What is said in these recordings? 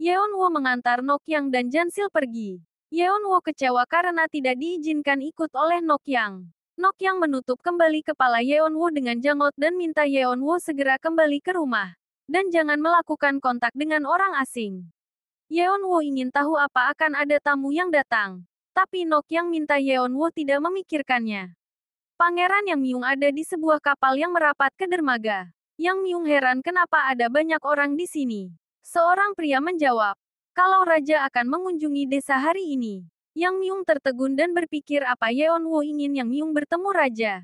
Yeonwoo mengantar Nokyang dan Jansil pergi. Yeonwoo kecewa karena tidak diizinkan ikut oleh Nokyang. Nokyang menutup kembali kepala Yeonwoo dengan janggut dan minta Yeonwoo segera kembali ke rumah. Dan jangan melakukan kontak dengan orang asing. Yeonwoo ingin tahu apa akan ada tamu yang datang. Tapi Nokyang minta Yeonwoo tidak memikirkannya. Pangeran Yang Myung ada di sebuah kapal yang merapat ke dermaga. Yang Myung heran kenapa ada banyak orang di sini. Seorang pria menjawab, kalau raja akan mengunjungi desa hari ini. Yang Myung tertegun dan berpikir apa Yeonwoo ingin Yang Myung bertemu raja.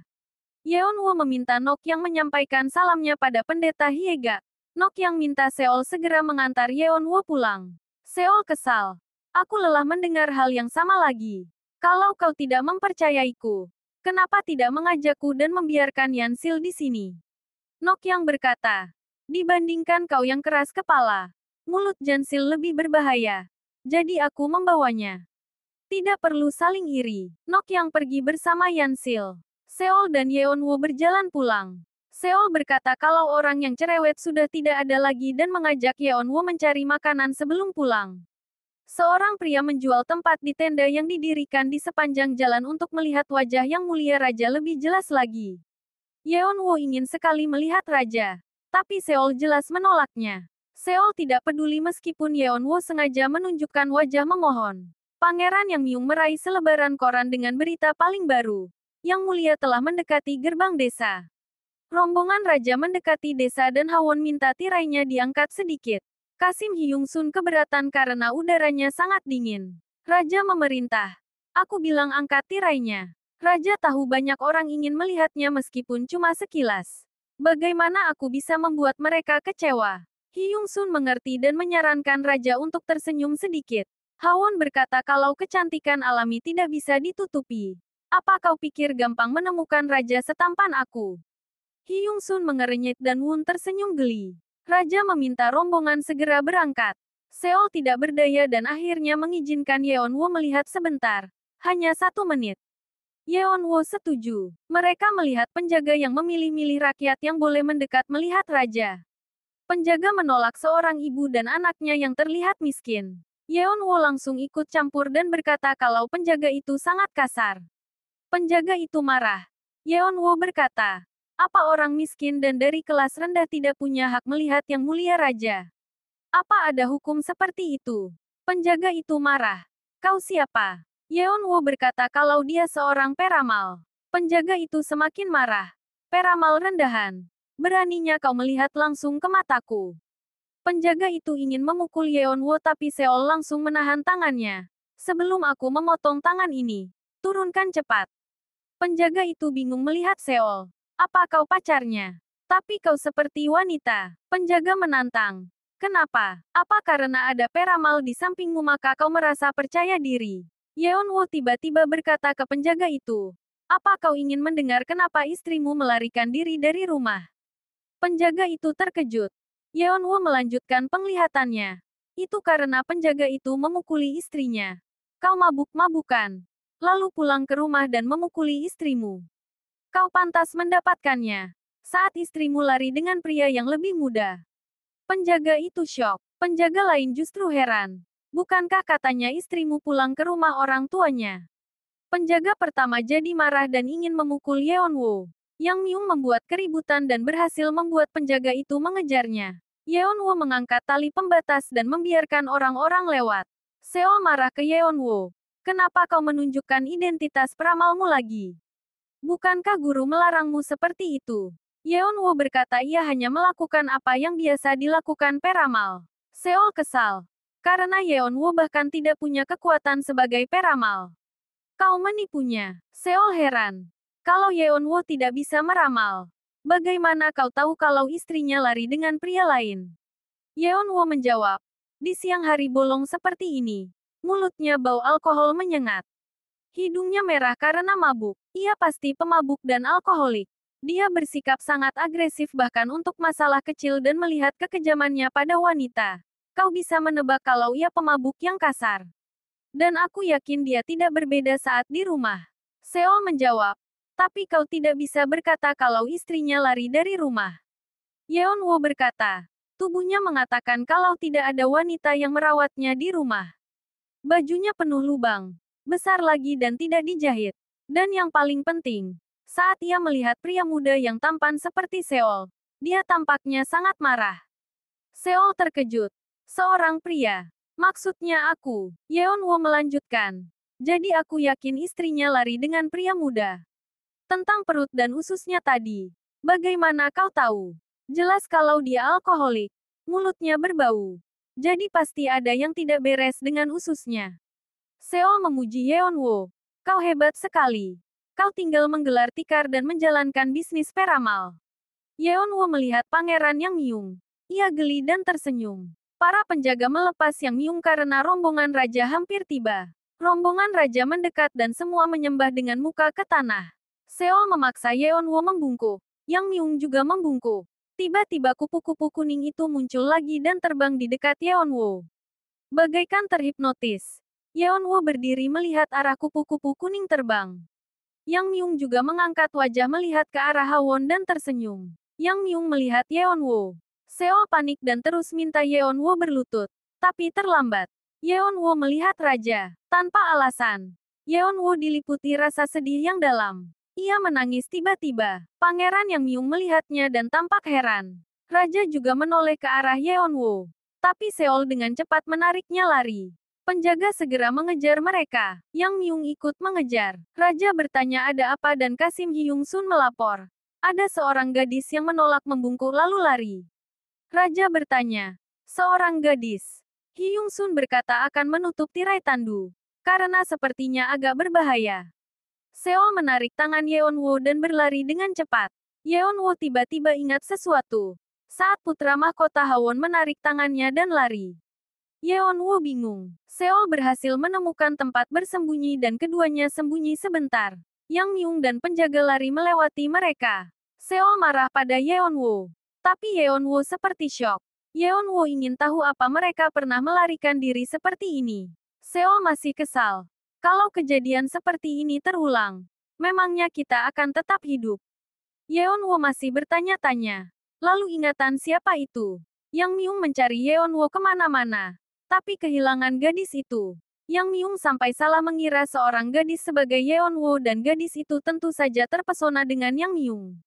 Yeonwoo meminta Nokyang menyampaikan salamnya pada pendeta Hyega. Nokyang minta Seol segera mengantar Yeonwoo pulang. Seol kesal. Aku lelah mendengar hal yang sama lagi. Kalau kau tidak mempercayaiku, kenapa tidak mengajakku dan membiarkan Yansil di sini? Nokyang berkata, dibandingkan kau yang keras kepala, mulut Jansil lebih berbahaya. Jadi aku membawanya. Tidak perlu saling iri. Nokyang pergi bersama Yansil. Seol dan Yeonwoo berjalan pulang. Seol berkata kalau orang yang cerewet sudah tidak ada lagi dan mengajak Yeonwoo mencari makanan sebelum pulang. Seorang pria menjual tempat di tenda yang didirikan di sepanjang jalan untuk melihat wajah yang mulia raja lebih jelas lagi. Yeonwoo ingin sekali melihat raja. Tapi Seol jelas menolaknya. Seol tidak peduli meskipun Yeonwoo sengaja menunjukkan wajah memohon. Pangeran Yang Myung meraih selebaran koran dengan berita paling baru. Yang mulia telah mendekati gerbang desa. Rombongan raja mendekati desa dan Hwon minta tirainya diangkat sedikit. Kasim Hyung Sun keberatan karena udaranya sangat dingin. Raja memerintah. Aku bilang angkat tirainya. Raja tahu banyak orang ingin melihatnya meskipun cuma sekilas. Bagaimana aku bisa membuat mereka kecewa? Hyung Sun mengerti dan menyarankan raja untuk tersenyum sedikit. Hwon berkata kalau kecantikan alami tidak bisa ditutupi. Apa kau pikir gampang menemukan raja setampan aku? Hyung Sun mengernyit dan Won tersenyum geli. Raja meminta rombongan segera berangkat. Seol tidak berdaya dan akhirnya mengizinkan Yeonwoo melihat sebentar. Hanya 1 menit. Yeonwoo setuju. Mereka melihat penjaga yang memilih-milih rakyat yang boleh mendekat melihat raja. Penjaga menolak seorang ibu dan anaknya yang terlihat miskin. Yeonwoo langsung ikut campur dan berkata kalau penjaga itu sangat kasar. Penjaga itu marah. Yeonwoo berkata, apa orang miskin dan dari kelas rendah tidak punya hak melihat yang mulia raja? Apa ada hukum seperti itu? Penjaga itu marah. Kau siapa? Yeonwoo berkata kalau dia seorang peramal. Penjaga itu semakin marah. Peramal rendahan. Beraninya kau melihat langsung ke mataku. Penjaga itu ingin memukul Yeonwoo tapi Seol langsung menahan tangannya. Sebelum aku memotong tangan ini, turunkan cepat. Penjaga itu bingung melihat Seol. Apa kau pacarnya? Tapi kau seperti wanita. Penjaga menantang. Kenapa? Apa karena ada peramal di sampingmu maka kau merasa percaya diri? Yeonwoo tiba-tiba berkata ke penjaga itu. Apa kau ingin mendengar kenapa istrimu melarikan diri dari rumah? Penjaga itu terkejut. Yeonwoo melanjutkan penglihatannya. Itu karena penjaga itu memukuli istrinya. Kau mabuk-mabukan. Lalu pulang ke rumah dan memukuli istrimu. Kau pantas mendapatkannya. Saat istrimu lari dengan pria yang lebih muda. Penjaga itu syok. Penjaga lain justru heran. Bukankah katanya istrimu pulang ke rumah orang tuanya? Penjaga pertama jadi marah dan ingin memukul Yeonwoo. Yang Myung membuat keributan dan berhasil membuat penjaga itu mengejarnya. Yeonwoo mengangkat tali pembatas dan membiarkan orang-orang lewat. Seol marah ke Yeonwoo. Kenapa kau menunjukkan identitas peramalmu lagi? Bukankah guru melarangmu seperti itu? Yeonwoo berkata ia hanya melakukan apa yang biasa dilakukan peramal. Seol kesal. Karena Yeonwoo bahkan tidak punya kekuatan sebagai peramal. Kau menipunya. Seol heran. Kalau Yeonwoo tidak bisa meramal, bagaimana kau tahu kalau istrinya lari dengan pria lain? Yeonwoo menjawab. Di siang hari bolong seperti ini, mulutnya bau alkohol menyengat. Hidungnya merah karena mabuk. Ia pasti pemabuk dan alkoholik. Dia bersikap sangat agresif bahkan untuk masalah kecil dan melihat kekejamannya pada wanita. Kau bisa menebak kalau ia pemabuk yang kasar. Dan aku yakin dia tidak berbeda saat di rumah. Seol menjawab. Tapi kau tidak bisa berkata kalau istrinya lari dari rumah. Yeonwoo berkata. Tubuhnya mengatakan kalau tidak ada wanita yang merawatnya di rumah. Bajunya penuh lubang, besar lagi dan tidak dijahit. Dan yang paling penting, saat ia melihat pria muda yang tampan seperti Seol, dia tampaknya sangat marah. Seol terkejut. Seorang pria. Maksudnya aku, Yeonwoo melanjutkan. Jadi aku yakin istrinya lari dengan pria muda. Tentang perut dan ususnya tadi. Bagaimana kau tahu? Jelas kalau dia alkoholik. Mulutnya berbau. Jadi pasti ada yang tidak beres dengan ususnya. Seol memuji Yeonwoo. Kau hebat sekali. Kau tinggal menggelar tikar dan menjalankan bisnis peramal. Yeonwoo melihat Pangeran Yang Myung. Ia geli dan tersenyum. Para penjaga melepas Yang Myung karena rombongan raja hampir tiba. Rombongan raja mendekat dan semua menyembah dengan muka ke tanah. Seol memaksa Yeonwoo membungkuk. Yang Myung juga membungkuk. Tiba-tiba kupu-kupu kuning itu muncul lagi dan terbang di dekat Yeonwoo. Bagaikan terhipnotis, Yeonwoo berdiri melihat arah kupu-kupu kuning terbang. Yang Myung juga mengangkat wajah melihat ke arah Hawon dan tersenyum. Yang Myung melihat Yeonwoo. Seol panik dan terus minta Yeonwoo berlutut. Tapi terlambat. Yeonwoo melihat raja. Tanpa alasan. Yeonwoo diliputi rasa sedih yang dalam. Ia menangis tiba-tiba. Pangeran Yang Myung melihatnya dan tampak heran. Raja juga menoleh ke arah Yeonwoo. Tapi Seol dengan cepat menariknya lari. Penjaga segera mengejar mereka. Yang Myung ikut mengejar. Raja bertanya ada apa dan Kasim Hyung Sun melapor. Ada seorang gadis yang menolak membungkuk lalu lari. Raja bertanya. Seorang gadis. Hyung Sun berkata akan menutup tirai tandu. Karena sepertinya agak berbahaya. Seol menarik tangan Yeonwoo dan berlari dengan cepat. Yeonwoo tiba-tiba ingat sesuatu. Saat putra mahkota Hawon menarik tangannya dan lari. Yeonwoo bingung. Seol berhasil menemukan tempat bersembunyi dan keduanya sembunyi sebentar. Yang Myung dan penjaga lari melewati mereka. Seol marah pada Yeonwoo. Tapi Yeonwoo seperti syok. Yeonwoo ingin tahu apa mereka pernah melarikan diri seperti ini. Seol masih kesal. Kalau kejadian seperti ini terulang, memangnya kita akan tetap hidup? Yeonwoo masih bertanya-tanya. Lalu ingatan siapa itu? Yang Myung mencari Yeonwoo kemana-mana. Tapi kehilangan gadis itu. Yang Myung sampai salah mengira seorang gadis sebagai Yeonwoo dan gadis itu tentu saja terpesona dengan Yang Myung.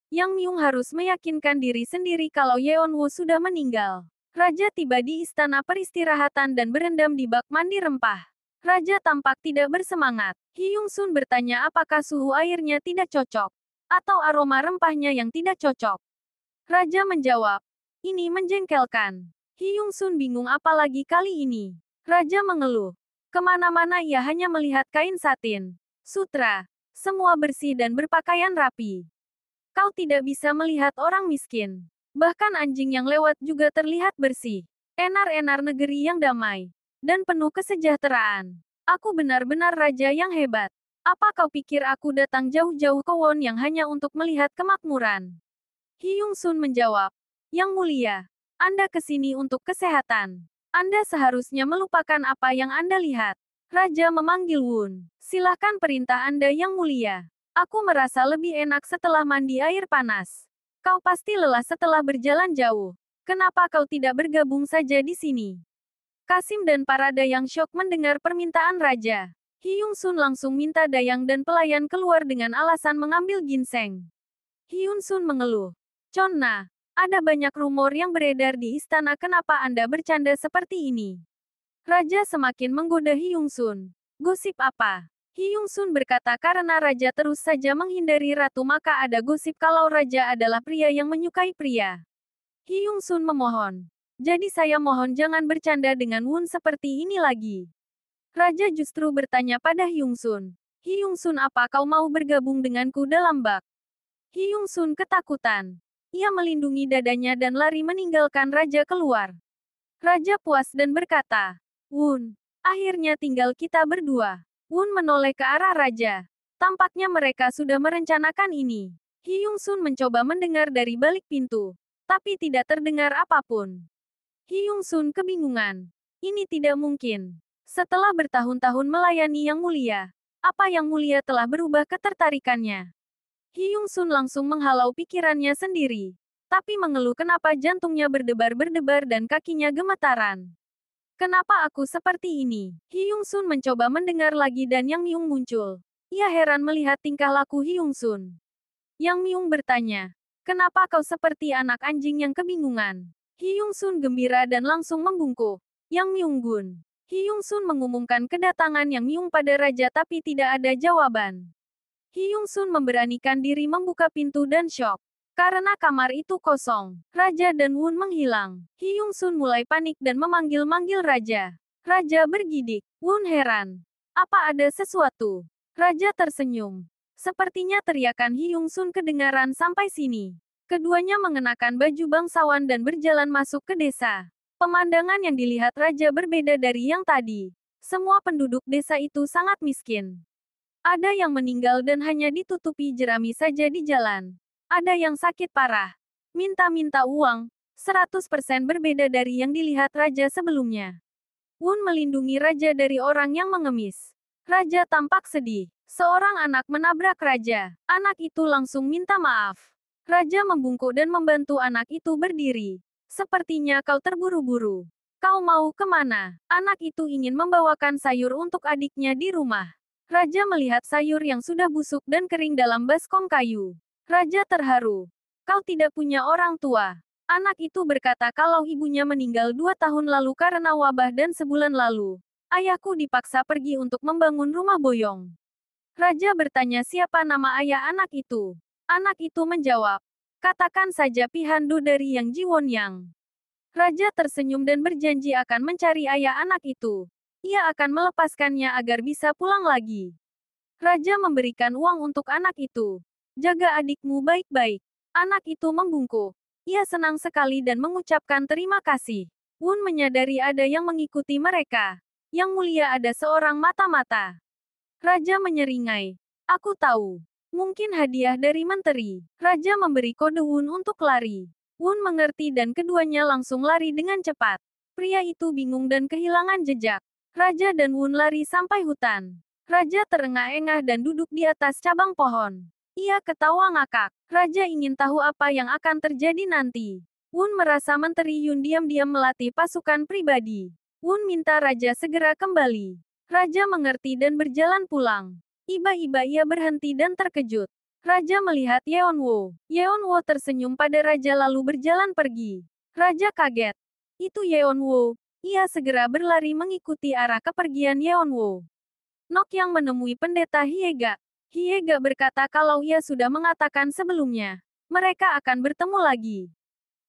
Yang Myung harus meyakinkan diri sendiri kalau Yeonwoo sudah meninggal. Raja tiba di istana peristirahatan dan berendam di bak mandi rempah. Raja tampak tidak bersemangat. Hyung Sun bertanya apakah suhu airnya tidak cocok. Atau aroma rempahnya yang tidak cocok. Raja menjawab. Ini menjengkelkan. Hyung Sun bingung apalagi kali ini. Raja mengeluh. Kemana-mana ia hanya melihat kain satin. Sutra. Semua bersih dan berpakaian rapi. Kau tidak bisa melihat orang miskin. Bahkan anjing yang lewat juga terlihat bersih. Enar-enar negeri yang damai. Dan penuh kesejahteraan. Aku benar-benar raja yang hebat. Apa kau pikir aku datang jauh-jauh ke Won yang hanya untuk melihat kemakmuran? Hyung Sun menjawab. Yang mulia, Anda kesini untuk kesehatan. Anda seharusnya melupakan apa yang Anda lihat. Raja memanggil Wun. Silahkan perintah Anda yang mulia. Aku merasa lebih enak setelah mandi air panas. Kau pasti lelah setelah berjalan jauh. Kenapa kau tidak bergabung saja di sini? Kasim dan para dayang syok mendengar permintaan raja. Hyung Sun langsung minta dayang dan pelayan keluar dengan alasan mengambil ginseng. Hyun Sun mengeluh. Chonna, ada banyak rumor yang beredar di istana kenapa Anda bercanda seperti ini? Raja semakin menggoda Hyung Sun. Gosip apa? Hyung Sun berkata karena raja terus saja menghindari ratu maka ada gosip kalau raja adalah pria yang menyukai pria. Hyung Sun memohon. Jadi saya mohon jangan bercanda dengan Wun seperti ini lagi. Raja justru bertanya pada Hyung Sun. Hyung Sun apa kau mau bergabung denganku dalam bak? Hyung Sun ketakutan. Ia melindungi dadanya dan lari meninggalkan raja keluar. Raja puas dan berkata, Wun, akhirnya tinggal kita berdua. Wun menoleh ke arah raja. Tampaknya mereka sudah merencanakan ini. Hyung Sun mencoba mendengar dari balik pintu. Tapi tidak terdengar apapun. Hyung Sun kebingungan. Ini tidak mungkin. Setelah bertahun-tahun melayani Yang Mulia, apa Yang Mulia telah berubah ketertarikannya? Hyung Sun langsung menghalau pikirannya sendiri. tapi mengeluh kenapa jantungnya berdebar-berdebar dan kakinya gemetaran. Kenapa aku seperti ini? Hyung Sun mencoba mendengar lagi dan Yang Myung muncul. Ia heran melihat tingkah laku Hyung Sun. Yang Myung bertanya, kenapa kau seperti anak anjing yang kebingungan? Hyung Sun gembira dan langsung membungkuk. Yang Myung Gun. Hyung Sun mengumumkan kedatangan Yang Myung pada raja tapi tidak ada jawaban. Hyung Sun memberanikan diri membuka pintu dan syok. Karena kamar itu kosong, Raja dan Wun menghilang. Hyung Sun mulai panik dan memanggil-manggil Raja. Raja bergidik. Wun heran. Apa ada sesuatu? Raja tersenyum. Sepertinya teriakan Hyung Sun kedengaran sampai sini. Keduanya mengenakan baju bangsawan dan berjalan masuk ke desa. Pemandangan yang dilihat Raja berbeda dari yang tadi. Semua penduduk desa itu sangat miskin. Ada yang meninggal dan hanya ditutupi jerami saja di jalan. Ada yang sakit parah. Minta-minta uang. 100% berbeda dari yang dilihat Raja sebelumnya. Wun melindungi Raja dari orang yang mengemis. Raja tampak sedih. Seorang anak menabrak Raja. Anak itu langsung minta maaf. Raja membungkuk dan membantu anak itu berdiri. Sepertinya kau terburu-buru. Kau mau kemana? Anak itu ingin membawakan sayur untuk adiknya di rumah. Raja melihat sayur yang sudah busuk dan kering dalam baskom kayu. Raja terharu. Kau tidak punya orang tua. Anak itu berkata kalau ibunya meninggal 2 tahun lalu karena wabah dan sebulan lalu. Ayahku dipaksa pergi untuk membangun rumah boyong. Raja bertanya siapa nama ayah anak itu. Anak itu menjawab. Katakan saja Pihandu dari Yang Jiwonyang. Raja tersenyum dan berjanji akan mencari ayah anak itu. Ia akan melepaskannya agar bisa pulang lagi. Raja memberikan uang untuk anak itu. Jaga adikmu baik-baik. Anak itu membungkuk. Ia senang sekali dan mengucapkan terima kasih. Wun menyadari ada yang mengikuti mereka. Yang mulia ada seorang mata-mata. Raja menyeringai. Aku tahu. Mungkin hadiah dari menteri. Raja memberi kode Wun untuk lari. Wun mengerti dan keduanya langsung lari dengan cepat. Pria itu bingung dan kehilangan jejak. Raja dan Wun lari sampai hutan. Raja terengah-engah dan duduk di atas cabang pohon. Ia ketawa ngakak. Raja ingin tahu apa yang akan terjadi nanti. Wun merasa Menteri Yun diam-diam melatih pasukan pribadi. Wun minta Raja segera kembali. Raja mengerti dan berjalan pulang. Iba-iba ia berhenti dan terkejut. Raja melihat Yeonwoo. Yeonwoo tersenyum pada Raja lalu berjalan pergi. Raja kaget. Itu Yeonwoo. Ia segera berlari mengikuti arah kepergian Yeonwoo. Nokyang menemui pendeta Hyega. Hyega berkata kalau ia sudah mengatakan sebelumnya. Mereka akan bertemu lagi.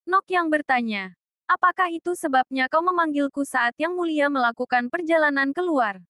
Nokyang bertanya. Apakah itu sebabnya kau memanggilku saat Yang Mulia melakukan perjalanan keluar?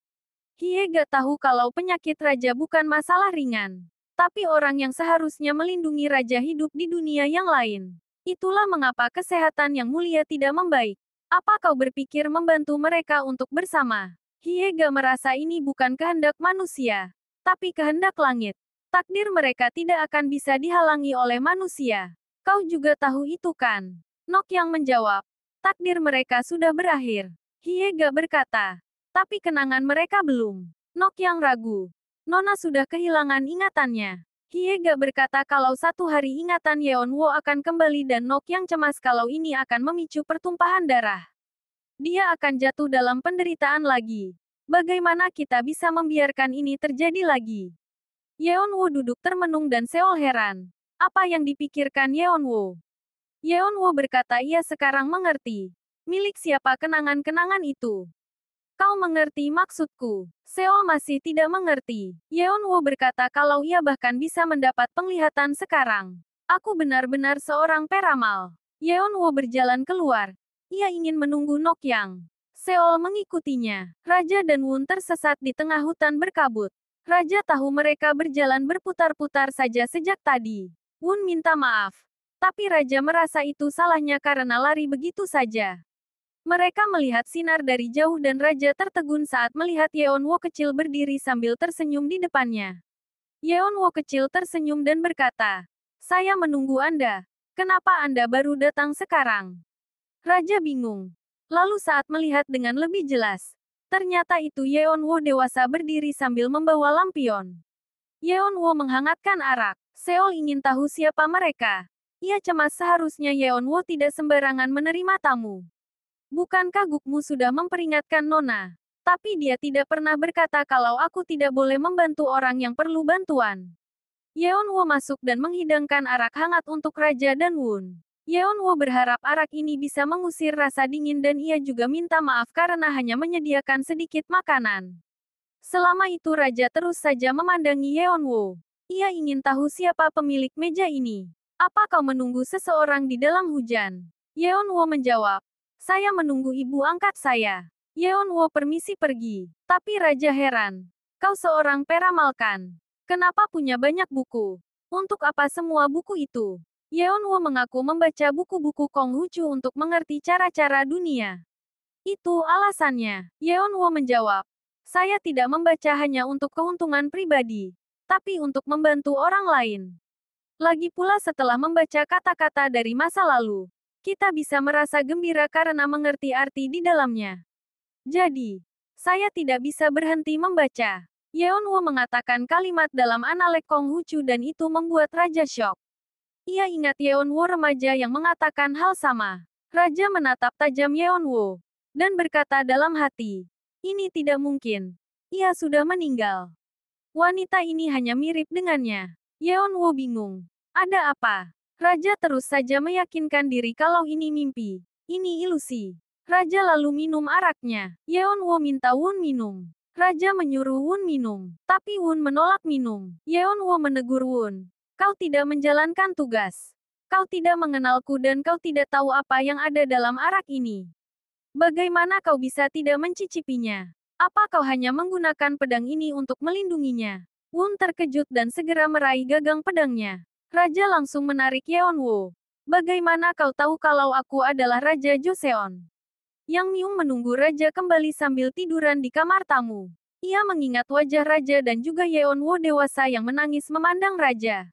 Hyega tahu kalau penyakit Raja bukan masalah ringan. Tapi orang yang seharusnya melindungi Raja hidup di dunia yang lain. Itulah mengapa kesehatan Yang Mulia tidak membaik. Apa kau berpikir membantu mereka untuk bersama? Hyega merasa ini bukan kehendak manusia. Tapi kehendak langit. Takdir mereka tidak akan bisa dihalangi oleh manusia. Kau juga tahu itu kan? Nokyang menjawab. Takdir mereka sudah berakhir. Hyega berkata. Tapi kenangan mereka belum. Nokyang ragu. Nona sudah kehilangan ingatannya. Hyega berkata kalau satu hari ingatan Yeonwoo akan kembali dan Nokyang cemas kalau ini akan memicu pertumpahan darah. Dia akan jatuh dalam penderitaan lagi. Bagaimana kita bisa membiarkan ini terjadi lagi? Yeonwoo duduk termenung dan Seol heran. Apa yang dipikirkan Yeonwoo? Yeonwoo berkata ia sekarang mengerti. Milik siapa kenangan-kenangan itu? Kau mengerti maksudku? Seol masih tidak mengerti. Yeonwoo berkata kalau ia bahkan bisa mendapat penglihatan sekarang. Aku benar-benar seorang peramal. Yeonwoo berjalan keluar. Ia ingin menunggu Nokyang. Seol mengikutinya. Raja dan Wun tersesat di tengah hutan berkabut. Raja tahu mereka berjalan berputar-putar saja sejak tadi. Wun minta maaf. Tapi Raja merasa itu salahnya karena lari begitu saja. Mereka melihat sinar dari jauh dan Raja tertegun saat melihat Yeonwoo kecil berdiri sambil tersenyum di depannya. Yeonwoo kecil tersenyum dan berkata, "Saya menunggu Anda. Kenapa Anda baru datang sekarang?" Raja bingung. Lalu saat melihat dengan lebih jelas, ternyata itu Yeonwoo dewasa berdiri sambil membawa lampion. Yeonwoo menghangatkan arak. Seol ingin tahu siapa mereka. Ia cemas seharusnya Yeonwoo tidak sembarangan menerima tamu. Bukankah gukmu sudah memperingatkan Nona? Tapi dia tidak pernah berkata kalau aku tidak boleh membantu orang yang perlu bantuan. Yeonwoo masuk dan menghidangkan arak hangat untuk Raja dan Wun. Yeonwoo berharap arak ini bisa mengusir rasa dingin dan ia juga minta maaf karena hanya menyediakan sedikit makanan. Selama itu Raja terus saja memandangi Yeonwoo. Ia ingin tahu siapa pemilik meja ini. Apa kau menunggu seseorang di dalam hujan? Yeonwoo menjawab. Saya menunggu ibu angkat saya. Yeonwoo permisi pergi. Tapi Raja heran. Kau seorang peramal kan? Kenapa punya banyak buku? Untuk apa semua buku itu? Yeonwoo mengaku membaca buku-buku Konghucu untuk mengerti cara-cara dunia. Itu alasannya. Yeonwoo menjawab. Saya tidak membaca hanya untuk keuntungan pribadi, tapi untuk membantu orang lain. Lagi pula setelah membaca kata-kata dari masa lalu, kita bisa merasa gembira karena mengerti arti di dalamnya. Jadi, saya tidak bisa berhenti membaca. Yeonwoo mengatakan kalimat dalam analek Konghucu dan itu membuat Raja syok. Ia ingat Yeonwoo remaja yang mengatakan hal sama. Raja menatap tajam Yeonwoo dan berkata dalam hati, ini tidak mungkin. Ia sudah meninggal. Wanita ini hanya mirip dengannya. Yeonwoo bingung. Ada apa? Raja terus saja meyakinkan diri kalau ini mimpi. Ini ilusi. Raja lalu minum araknya. Yeonwoo minta Wun minum. Raja menyuruh Wun minum, tapi Wun menolak minum. Yeonwoo menegur Wun. Kau tidak menjalankan tugas. Kau tidak mengenalku dan kau tidak tahu apa yang ada dalam arak ini. Bagaimana kau bisa tidak mencicipinya? Apa kau hanya menggunakan pedang ini untuk melindunginya? Wun terkejut dan segera meraih gagang pedangnya. Raja langsung menarik Yeonwoo. Bagaimana kau tahu kalau aku adalah Raja Joseon? Yang Myung menunggu Raja kembali sambil tiduran di kamar tamu. Ia mengingat wajah Raja dan juga Yeonwoo dewasa yang menangis memandang Raja.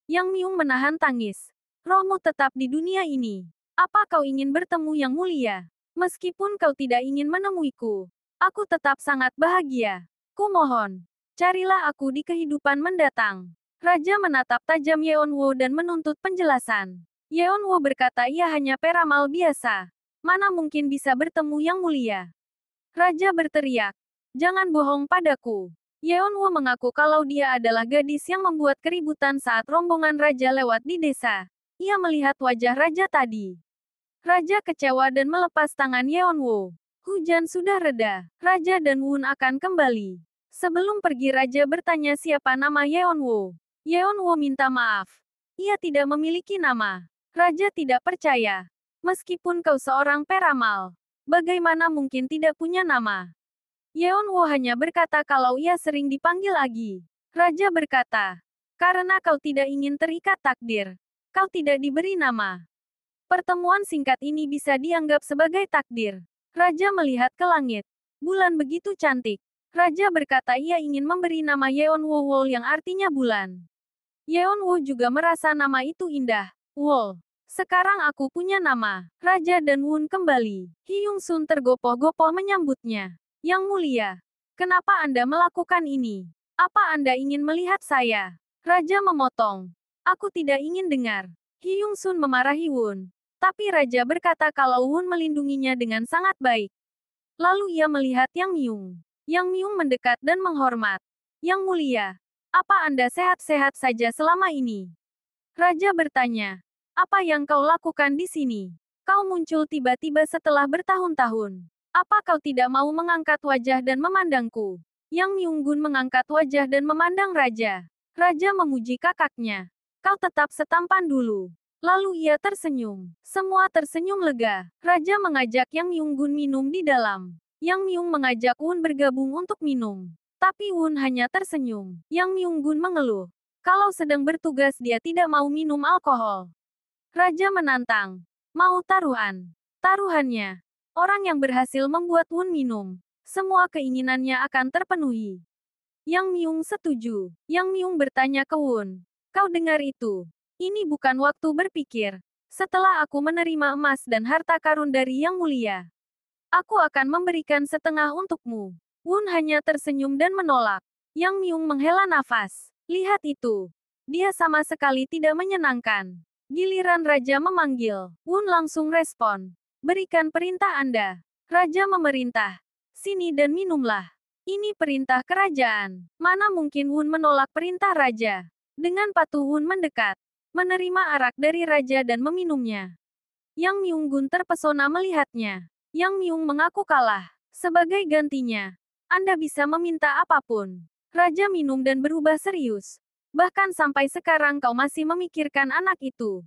Yang Myung menahan tangis. Rohmu tetap di dunia ini. Apa kau ingin bertemu Yang Mulia? Meskipun kau tidak ingin menemuiku, aku tetap sangat bahagia. Kumohon, carilah aku di kehidupan mendatang. Raja menatap tajam Yeonwoo dan menuntut penjelasan. Yeonwoo berkata ia hanya peramal biasa. Mana mungkin bisa bertemu Yang Mulia? Raja berteriak. Jangan bohong padaku. Yeonwoo mengaku kalau dia adalah gadis yang membuat keributan saat rombongan Raja lewat di desa. Ia melihat wajah Raja tadi. Raja kecewa dan melepas tangan Yeonwoo. Hujan sudah reda. Raja dan Wun akan kembali. Sebelum pergi Raja bertanya siapa nama Yeonwoo. Yeonwoo minta maaf. Ia tidak memiliki nama. Raja tidak percaya. Meskipun kau seorang peramal, bagaimana mungkin tidak punya nama? Yeonwoo hanya berkata kalau ia sering dipanggil Agi. Raja berkata, karena kau tidak ingin terikat takdir, kau tidak diberi nama. Pertemuan singkat ini bisa dianggap sebagai takdir. Raja melihat ke langit. Bulan begitu cantik. Raja berkata ia ingin memberi nama Yeonwoo Wol yang artinya bulan. Yeonwoo juga merasa nama itu indah. Wol. Sekarang aku punya nama. Raja dan Wun kembali. Hyung Sun tergopoh-gopoh menyambutnya. Yang Mulia, kenapa Anda melakukan ini? Apa Anda ingin melihat saya? Raja memotong. Aku tidak ingin dengar. Hyung Sun memarahi Wun. Tapi Raja berkata kalau Wun melindunginya dengan sangat baik. Lalu ia melihat Yang Myung. Yang Myung mendekat dan menghormat. Yang Mulia, apa Anda sehat-sehat saja selama ini? Raja bertanya. Apa yang kau lakukan di sini? Kau muncul tiba-tiba setelah bertahun-tahun. Apa kau tidak mau mengangkat wajah dan memandangku? Yang Myunggun mengangkat wajah dan memandang Raja. Raja memuji kakaknya. Kau tetap setampan dulu. Lalu ia tersenyum. Semua tersenyum lega. Raja mengajak Yang Myunggun minum di dalam. Yang Myung mengajak Wun bergabung untuk minum. Tapi Wun hanya tersenyum. Yang Myunggun mengeluh. Kalau sedang bertugas dia tidak mau minum alkohol. Raja menantang. Mau taruhan. Taruhannya. Orang yang berhasil membuat Wun minum. Semua keinginannya akan terpenuhi. Yang Myung setuju. Yang Myung bertanya ke Wun. Kau dengar itu? Ini bukan waktu berpikir. Setelah aku menerima emas dan harta karun dari Yang Mulia, aku akan memberikan setengah untukmu. Wun hanya tersenyum dan menolak. Yang Myung menghela nafas. Lihat itu. Dia sama sekali tidak menyenangkan. Giliran Raja memanggil, Wun langsung respon. Berikan perintah Anda. Raja memerintah. Sini dan minumlah. Ini perintah kerajaan. Mana mungkin Wun menolak perintah Raja. Dengan patuh Wun mendekat. Menerima arak dari Raja dan meminumnya. Yang Myung-gun terpesona melihatnya. Yang Myung mengaku kalah. Sebagai gantinya, Anda bisa meminta apapun. Raja minum dan berubah serius. Bahkan sampai sekarang kau masih memikirkan anak itu.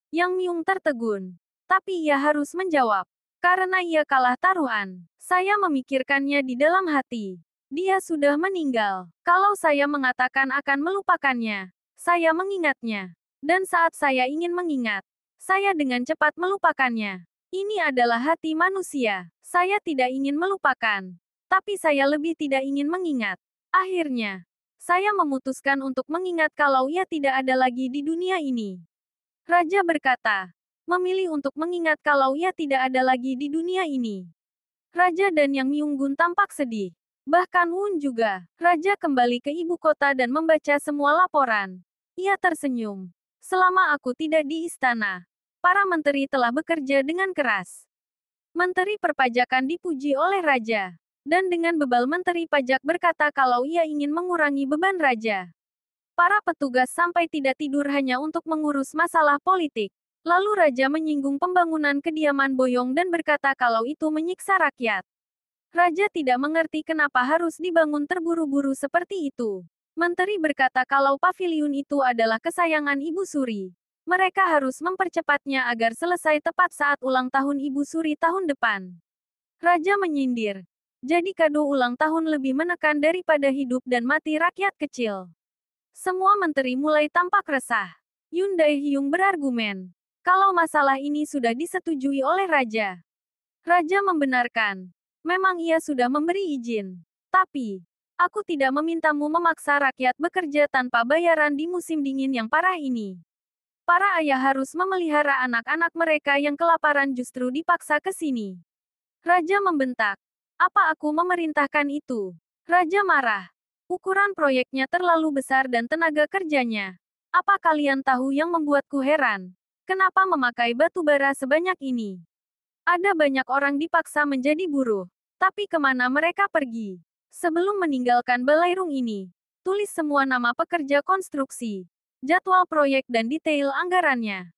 Yang Myung tertegun. Tapi ia harus menjawab. Karena ia kalah taruhan. Saya memikirkannya di dalam hati. Dia sudah meninggal. Kalau saya mengatakan akan melupakannya, saya mengingatnya. Dan saat saya ingin mengingat, saya dengan cepat melupakannya. Ini adalah hati manusia. Saya tidak ingin melupakan. Tapi saya lebih tidak ingin mengingat. Akhirnya, saya memutuskan untuk mengingat kalau ia tidak ada lagi di dunia ini. Raja berkata, memilih untuk mengingat kalau ia tidak ada lagi di dunia ini. Raja dan Yang Myung-gun tampak sedih. Bahkan Wun juga. Raja kembali ke ibu kota dan membaca semua laporan. Ia tersenyum. Selama aku tidak di istana, para menteri telah bekerja dengan keras. Menteri perpajakan dipuji oleh Raja. Dan dengan bebal menteri pajak berkata kalau ia ingin mengurangi beban Raja. Para petugas sampai tidak tidur hanya untuk mengurus masalah politik. Lalu Raja menyinggung pembangunan kediaman Boyong dan berkata kalau itu menyiksa rakyat. Raja tidak mengerti kenapa harus dibangun terburu-buru seperti itu. Menteri berkata kalau paviliun itu adalah kesayangan Ibu Suri. Mereka harus mempercepatnya agar selesai tepat saat ulang tahun Ibu Suri tahun depan. Raja menyindir. Jadi kado ulang tahun lebih menekan daripada hidup dan mati rakyat kecil. Semua menteri mulai tampak resah. Yoon Dae-hyung berargumen. Kalau masalah ini sudah disetujui oleh Raja. Raja membenarkan. Memang ia sudah memberi izin. Tapi, aku tidak memintamu memaksa rakyat bekerja tanpa bayaran di musim dingin yang parah ini. Para ayah harus memelihara anak-anak mereka yang kelaparan justru dipaksa ke sini. Raja membentak. Apa aku memerintahkan itu? Raja marah. Ukuran proyeknya terlalu besar dan tenaga kerjanya. Apa kalian tahu yang membuatku heran? Kenapa memakai batu bara sebanyak ini? Ada banyak orang dipaksa menjadi buruh. Tapi kemana mereka pergi? Sebelum meninggalkan balairung ini, tulis semua nama pekerja konstruksi, jadwal proyek dan detail anggarannya.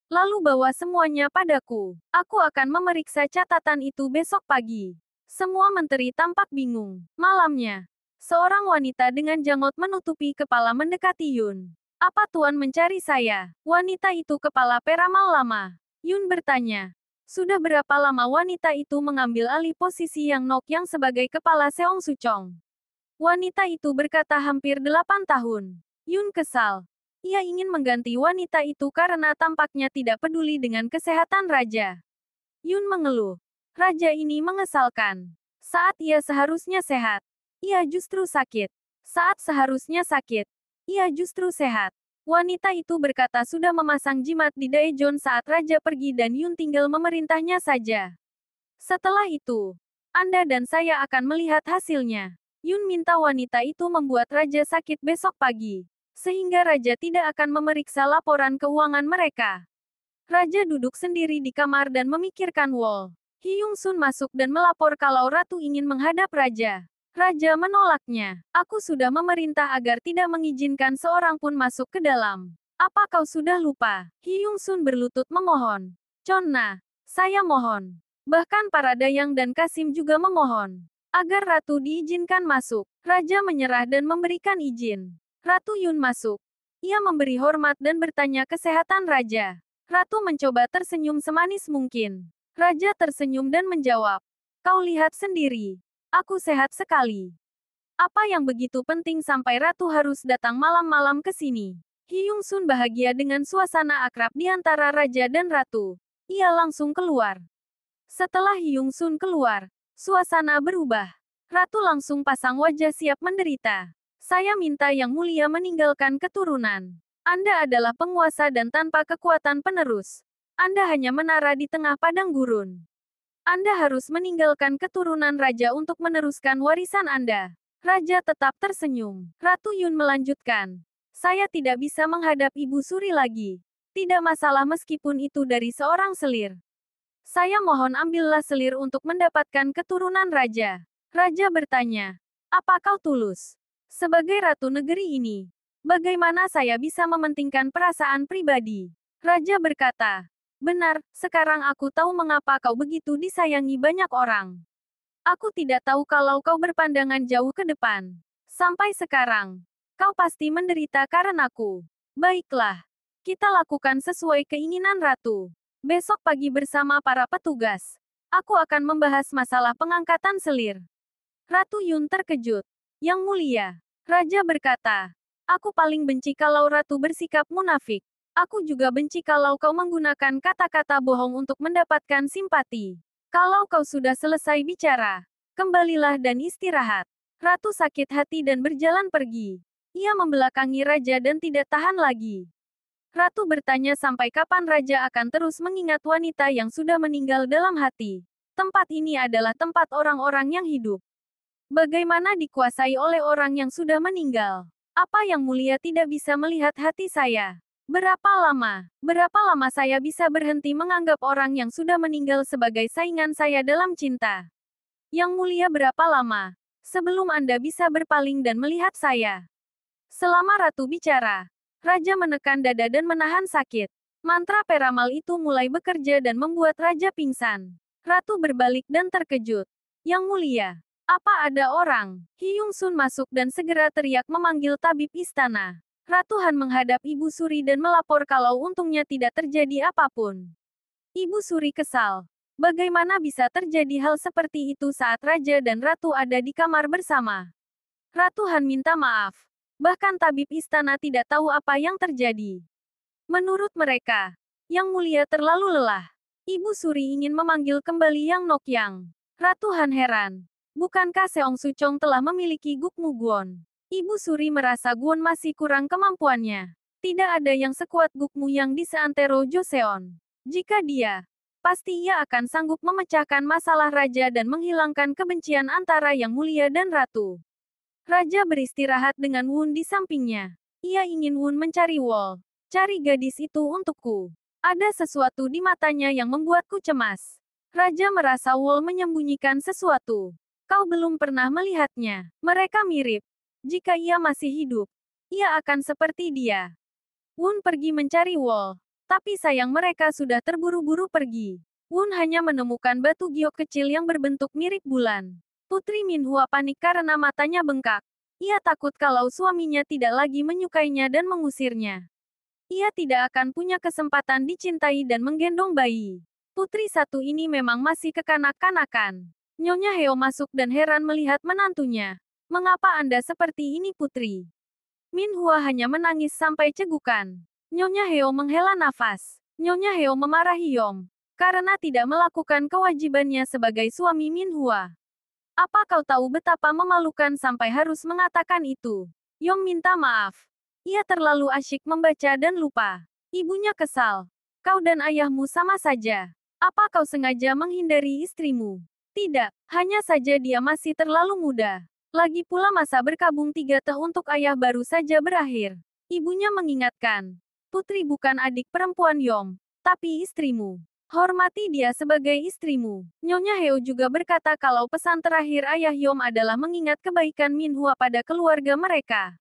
Lalu bawa semuanya padaku. Aku akan memeriksa catatan itu besok pagi. Semua menteri tampak bingung. Malamnya, seorang wanita dengan janggut menutupi kepala mendekati Yun. Apa Tuan mencari saya? Wanita itu kepala peramal lama. Yun bertanya. Sudah berapa lama wanita itu mengambil alih posisi Yang Nok yang sebagai kepala Seong Suchong? Wanita itu berkata hampir 8 tahun. Yun kesal. Ia ingin mengganti wanita itu karena tampaknya tidak peduli dengan kesehatan Raja. Yun mengeluh. Raja ini mengesalkan. Saat ia seharusnya sehat, ia justru sakit. Saat seharusnya sakit, ia justru sehat. Wanita itu berkata sudah memasang jimat di Daejeon saat Raja pergi dan Yun tinggal memerintahnya saja. Setelah itu, Anda dan saya akan melihat hasilnya. Yun minta wanita itu membuat Raja sakit besok pagi, sehingga Raja tidak akan memeriksa laporan keuangan mereka. Raja duduk sendiri di kamar dan memikirkan Wol. Hyung Sun masuk dan melapor kalau Ratu ingin menghadap Raja. Raja menolaknya. Aku sudah memerintah agar tidak mengizinkan seorang pun masuk ke dalam. Apa kau sudah lupa? Hyung Sun berlutut memohon. Chonna, saya mohon. Bahkan para Dayang dan Kasim juga memohon. Agar Ratu diizinkan masuk. Raja menyerah dan memberikan izin. Ratu Yun masuk. Ia memberi hormat dan bertanya kesehatan Raja. Ratu mencoba tersenyum semanis mungkin. Raja tersenyum dan menjawab. Kau lihat sendiri. Aku sehat sekali. Apa yang begitu penting sampai Ratu harus datang malam-malam ke sini? Hyung Sun bahagia dengan suasana akrab di antara Raja dan Ratu. Ia langsung keluar. Setelah Hyung Sun keluar, suasana berubah. Ratu langsung pasang wajah siap menderita. Saya minta Yang Mulia meninggalkan keturunan. Anda adalah penguasa dan tanpa kekuatan penerus. Anda hanya menara di tengah padang gurun. Anda harus meninggalkan keturunan Raja untuk meneruskan warisan Anda. Raja tetap tersenyum. Ratu Yun melanjutkan. Saya tidak bisa menghadap Ibu Suri lagi. Tidak masalah meskipun itu dari seorang selir. Saya mohon ambillah selir untuk mendapatkan keturunan raja. Raja bertanya, apa kau tulus? Sebagai ratu negeri ini, bagaimana saya bisa mementingkan perasaan pribadi? Raja berkata, benar, sekarang aku tahu mengapa kau begitu disayangi banyak orang. Aku tidak tahu kalau kau berpandangan jauh ke depan. Sampai sekarang, kau pasti menderita karenaku. Baiklah, kita lakukan sesuai keinginan ratu. Besok pagi bersama para petugas, aku akan membahas masalah pengangkatan selir. Ratu Yun terkejut. Yang mulia, Raja berkata, aku paling benci kalau ratu bersikap munafik. Aku juga benci kalau kau menggunakan kata-kata bohong untuk mendapatkan simpati. Kalau kau sudah selesai bicara, kembalilah dan istirahat. Ratu sakit hati dan berjalan pergi. Ia membelakangi raja dan tidak tahan lagi. Ratu bertanya sampai kapan raja akan terus mengingat wanita yang sudah meninggal dalam hati. Tempat ini adalah tempat orang-orang yang hidup. Bagaimana dikuasai oleh orang yang sudah meninggal? Apa yang mulia tidak bisa melihat hati saya? Berapa lama saya bisa berhenti menganggap orang yang sudah meninggal sebagai saingan saya dalam cinta? Yang mulia berapa lama? Sebelum Anda bisa berpaling dan melihat saya. Selama ratu bicara, raja menekan dada dan menahan sakit. Mantra peramal itu mulai bekerja dan membuat raja pingsan. Ratu berbalik dan terkejut. Yang mulia, apa ada orang? Hyung Sun masuk dan segera teriak memanggil tabib istana. Ratu Han menghadap Ibu Suri dan melapor kalau untungnya tidak terjadi apapun. Ibu Suri kesal. Bagaimana bisa terjadi hal seperti itu saat raja dan ratu ada di kamar bersama? Ratu Han minta maaf. Bahkan tabib istana tidak tahu apa yang terjadi. Menurut mereka, Yang Mulia terlalu lelah. Ibu Suri ingin memanggil kembali Yang Nokyang. Ratu Han heran. Bukankah Seong Suchong telah memiliki Gukmu Guon? Ibu Suri merasa Guon masih kurang kemampuannya. Tidak ada yang sekuat Gukmu yang di seantero Joseon. Jika dia, pasti ia akan sanggup memecahkan masalah raja dan menghilangkan kebencian antara Yang Mulia dan Ratu. Raja beristirahat dengan Wun di sampingnya. Ia ingin Wun mencari Wol. Cari gadis itu untukku. Ada sesuatu di matanya yang membuatku cemas. Raja merasa Wol menyembunyikan sesuatu. Kau belum pernah melihatnya. Mereka mirip. Jika ia masih hidup, ia akan seperti dia. Wun pergi mencari Wol. Tapi sayang mereka sudah terburu-buru pergi. Wun hanya menemukan batu giok kecil yang berbentuk mirip bulan. Putri Minhua panik karena matanya bengkak. Ia takut kalau suaminya tidak lagi menyukainya dan mengusirnya. Ia tidak akan punya kesempatan dicintai dan menggendong bayi. Putri satu ini memang masih kekanak-kanakan. Nyonya Heo masuk dan heran melihat menantunya. Mengapa Anda seperti ini putri? Minhua hanya menangis sampai cegukan. Nyonya Heo menghela nafas. Nyonya Heo memarahi Yom. Karena tidak melakukan kewajibannya sebagai suami Minhua. Apa kau tahu betapa memalukan sampai harus mengatakan itu? Yom minta maaf. Ia terlalu asyik membaca dan lupa. Ibunya kesal. Kau dan ayahmu sama saja. Apa kau sengaja menghindari istrimu? Tidak, hanya saja dia masih terlalu muda. Lagi pula masa berkabung 3 tahun untuk ayah baru saja berakhir. Ibunya mengingatkan. Putri bukan adik perempuan Yom, tapi istrimu. Hormati dia sebagai istrimu. Nyonya Heo juga berkata kalau pesan terakhir ayah Yom adalah mengingat kebaikan Minhua pada keluarga mereka.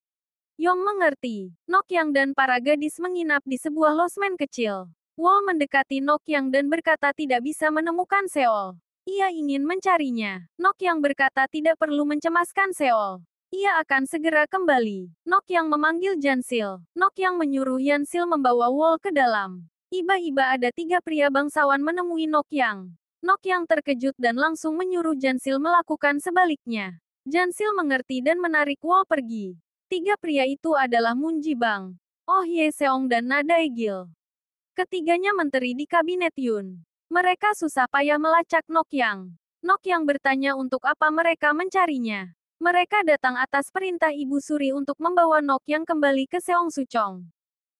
Yom mengerti. Nokyang dan para gadis menginap di sebuah losmen kecil. Wol mendekati Nokyang dan berkata tidak bisa menemukan Seol. Ia ingin mencarinya. Nokyang berkata tidak perlu mencemaskan Seol. Ia akan segera kembali. Nokyang memanggil Jansil. Nokyang menyuruh Yansil membawa Wol ke dalam. Iba-iba ada 3 pria bangsawan menemui Nokyang. Nokyang terkejut dan langsung menyuruh Jansil melakukan sebaliknya. Jansil mengerti dan menarik Wol pergi. 3 pria itu adalah Moon Jibang, Oh Ye Seong dan Na Daegil. Ketiganya menteri di kabinet Yun. Mereka susah payah melacak Nokyang. Nokyang bertanya untuk apa mereka mencarinya. Mereka datang atas perintah Ibu Suri untuk membawa Nokyang kembali ke Seong Suchong.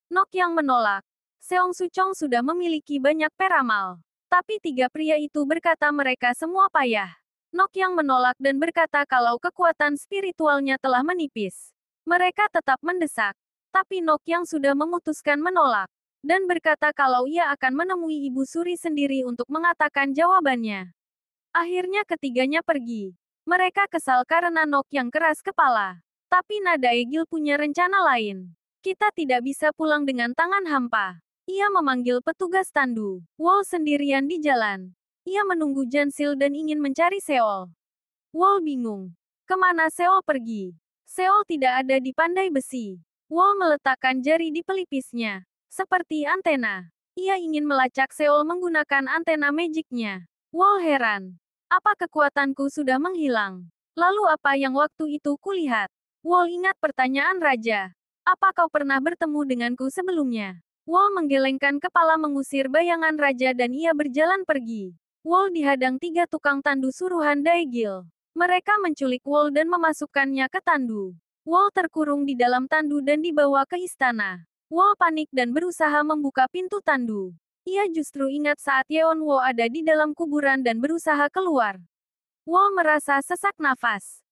Nokyang menolak. Seong Suchong sudah memiliki banyak peramal. Tapi 3 pria itu berkata mereka semua payah. Nokyang menolak dan berkata kalau kekuatan spiritualnya telah menipis. Mereka tetap mendesak. Tapi Nokyang sudah memutuskan menolak. dan berkata kalau ia akan menemui Ibu Suri sendiri untuk mengatakan jawabannya. Akhirnya ketiganya pergi. Mereka kesal karena Nokyang keras kepala. Tapi Nada Egil punya rencana lain. Kita tidak bisa pulang dengan tangan hampa. Ia memanggil petugas tandu. Wol sendirian di jalan. Ia menunggu Jansil dan ingin mencari Seol. Wol bingung. Kemana Seol pergi? Seol tidak ada di pandai besi. Wol meletakkan jari di pelipisnya. Seperti antena. Ia ingin melacak Seol menggunakan antena magicnya. Wol heran. Apa kekuatanku sudah menghilang? Lalu apa yang waktu itu kulihat? Wol ingat pertanyaan raja. Apa kau pernah bertemu denganku sebelumnya? Wol menggelengkan kepala mengusir bayangan raja dan ia berjalan pergi. Wol dihadang 3 tukang tandu suruhan Daegil. Mereka menculik Wol dan memasukkannya ke tandu. Wol terkurung di dalam tandu dan dibawa ke istana. Wol panik dan berusaha membuka pintu tandu. Ia justru ingat saat Yeon Wo ada di dalam kuburan dan berusaha keluar. Wol merasa sesak nafas.